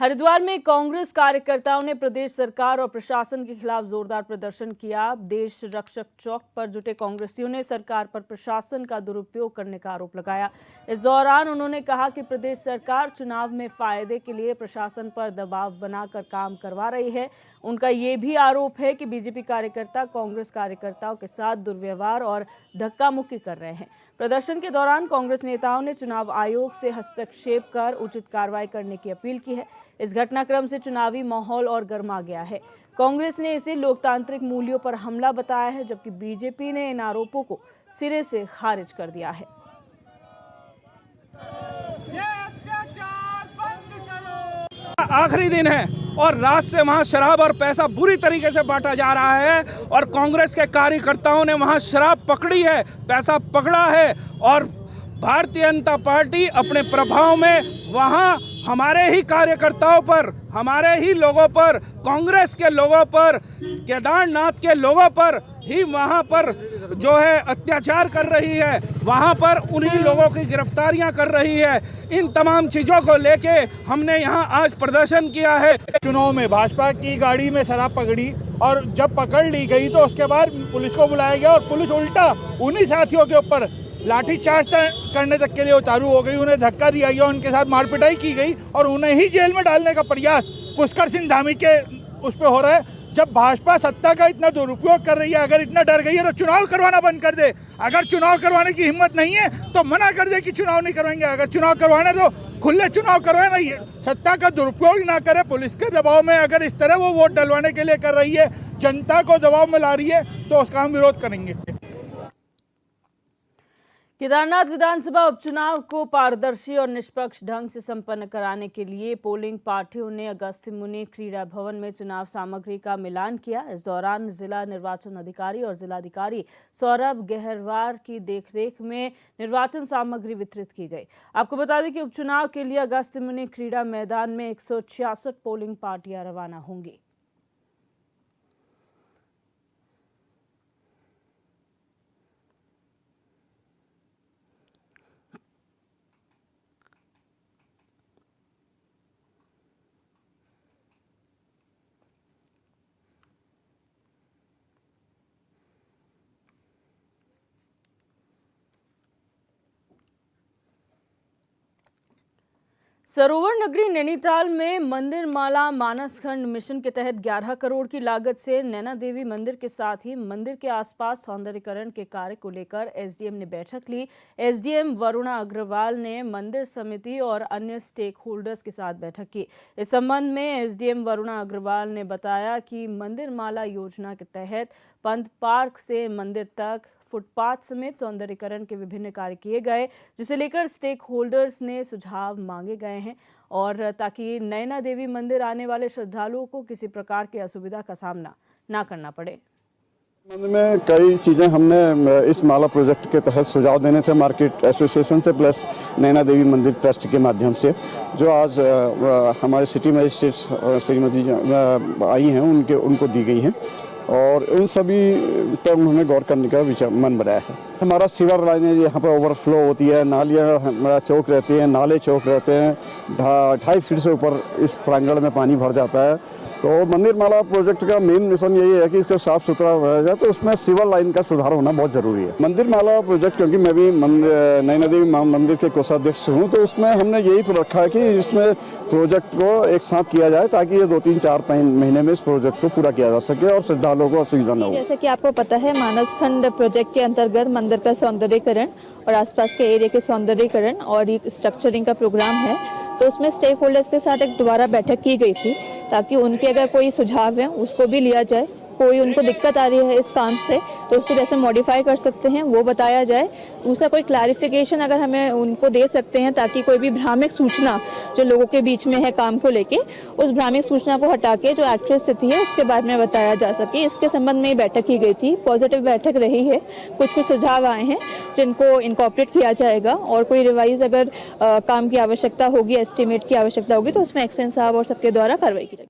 हरिद्वार में कांग्रेस कार्यकर्ताओं ने प्रदेश सरकार और प्रशासन के खिलाफ जोरदार प्रदर्शन किया। देश रक्षक चौक पर जुटे कांग्रेसियों ने सरकार पर प्रशासन का दुरुपयोग करने का आरोप लगाया। इस दौरान उन्होंने कहा कि प्रदेश सरकार चुनाव में फायदे के लिए प्रशासन पर दबाव बनाकर काम करवा रही है। उनका ये भी आरोप है कि बीजेपी कार्यकर्ता कांग्रेस कार्यकर्ताओं के साथ दुर्व्यवहार और धक्का मुक्की कर रहे हैं। प्रदर्शन के दौरान कांग्रेस नेताओं ने चुनाव आयोग से हस्तक्षेप कर उचित कार्रवाई करने की अपील की है। इस घटनाक्रम से चुनावी माहौल और गर्मा गया है। कांग्रेस ने इसे लोकतांत्रिक मूल्यों पर हमला बताया है, जबकि बीजेपी ने इन आरोपों को सिरे से खारिज कर दिया है। आखिरी दिन है और रात से वहां शराब और पैसा बुरी तरीके से बांटा जा रहा है और कांग्रेस के कार्यकर्ताओं ने वहां शराब पकड़ी है, पैसा पकड़ा है और भारतीय जनता पार्टी अपने प्रभाव में वहां हमारे ही कार्यकर्ताओं पर, हमारे ही लोगों पर, कांग्रेस के लोगों पर, केदारनाथ के लोगों पर ही वहां पर जो है अत्याचार कर रही है, वहां पर उन्हीं लोगों की गिरफ्तारियां कर रही है। इन तमाम चीजों को लेके हमने यहां आज प्रदर्शन किया है। चुनाव में भाजपा की गाड़ी में शराब पकड़ी और जब पकड़ ली गई तो उसके बाद पुलिस को बुलाया गया और पुलिस उल्टा उन्हीं साथियों के ऊपर लाठीचार्ज करने तक के लिए उतारू हो गई। उन्हें धक्का दिया गया, उनके साथ मारपिटाई की गई और उन्हें ही जेल में डालने का प्रयास पुष्कर सिंह धामी के उस पर हो रहा है। जब भाजपा सत्ता का इतना दुरुपयोग कर रही है, अगर इतना डर गई है तो चुनाव करवाना बंद कर दे। अगर चुनाव करवाने की हिम्मत नहीं है तो मना कर दे कि चुनाव नहीं करवाएंगे। अगर चुनाव करवाना तो खुले चुनाव करवाए ना, सत्ता का दुरुपयोग ना करे। पुलिस के दबाव में अगर इस तरह वो वोट डलवाने के लिए कर रही है, जनता को दबाव में ला रही है, तो उसका हम विरोध करेंगे। केदारनाथ विधानसभा उपचुनाव को पारदर्शी और निष्पक्ष ढंग से संपन्न कराने के लिए पोलिंग पार्टियों ने अगस्त्यमुनि क्रीड़ा भवन में चुनाव सामग्री का मिलान किया। इस दौरान जिला निर्वाचन अधिकारी और जिलाधिकारी सौरभ गहरवार की देखरेख में निर्वाचन सामग्री वितरित की गई। आपको बता दें कि उपचुनाव के लिए अगस्त्यमुनि क्रीड़ा मैदान में 166 पोलिंग पार्टियां रवाना होंगी। सरोवर नगरी नैनीताल में मंदिर माला मानसखंड मिशन के तहत 11 करोड़ की लागत से नैना देवी मंदिर के साथ ही मंदिर के आसपास सौंदर्यीकरण के कार्य को लेकर एसडीएम ने बैठक ली। एसडीएम वरुणा अग्रवाल ने मंदिर समिति और अन्य स्टेक होल्डर्स के साथ बैठक की। इस संबंध में एसडीएम वरुणा अग्रवाल ने बताया कि मंदिर माला योजना के तहत पंत पार्क से मंदिर तक फुटपाथ समेत सौंदर्यीकरण के विभिन्न कार्य किए गए, जिसे लेकर स्टेक होल्डर्स ने सुझाव मांगे गए हैं और ताकि नैना देवी मंदिर आने वाले श्रद्धालुओं को किसी प्रकार की असुविधा का सामना ना करना पड़े। मंदिर में कई चीज़ें हमने इस माला प्रोजेक्ट के तहत सुझाव देने थे मार्केट एसोसिएशन से प्लस नैना देवी मंदिर ट्रस्ट के माध्यम से, जो आज हमारे सिटी मजिस्ट्रेट श्रीमती आई हैं उनको दी गई हैं और उन सभी पर उन्होंने गौर करने का विचार मन बनाया है। हमारा सीवर लाइनें यहाँ पर ओवरफ्लो होती है, नालियाँ हमारा चौक रहती हैं, नाले चौक रहते हैं, 2.5 फीट से ऊपर इस प्रांगण में पानी भर जाता है। तो मंदिर माला प्रोजेक्ट का मेन मिशन यही है कि इसको साफ सुथरा रहेगा, तो उसमें सीवर लाइन का सुधार होना बहुत जरूरी है। मंदिर माला प्रोजेक्ट, क्योंकि मैं भी नैना देवी मंदिर के कोषाध्यक्ष हूँ, तो उसमें हमने यही रखा है कि इसमें प्रोजेक्ट को एक साथ किया जाए ताकि ये 2-3-4 महीने में इस प्रोजेक्ट को पूरा किया जा सके और श्रद्धालुओं को असुविधा न हो। जैसे कि आपको पता है, मानसखंड प्रोजेक्ट के अंतर्गत मंदिर का सौंदर्यीकरण और आसपास के एरिया के सौंदर्यीकरण और एक स्ट्रक्चरिंग का प्रोग्राम है, तो उसमें स्टेक होल्डर्स के साथ एक दोबारा बैठक की गई थी ताकि उनके अगर कोई सुझाव है उसको भी लिया जाए। कोई उनको दिक्कत आ रही है इस काम से तो उसको जैसे मॉडिफाई कर सकते हैं वो बताया जाए। दूसरा, कोई क्लैरिफिकेशन अगर हमें उनको दे सकते हैं ताकि कोई भी भ्रामक सूचना जो लोगों के बीच में है काम को लेके, उस भ्रामक सूचना को हटा के जो एक्चुअल स्थिति है उसके बारे में बताया जा सके। इसके संबंध में बैठक की गई थी, पॉजिटिव बैठक रही है। कुछ सुझाव आए हैं जिनको इनकॉर्पोरेट किया जाएगा और कोई रिवाइज अगर काम की आवश्यकता होगी, एस्टिमेट की आवश्यकता होगी, तो उसमें एक्शन साहब और सबके द्वारा कार्रवाई की जाएगी।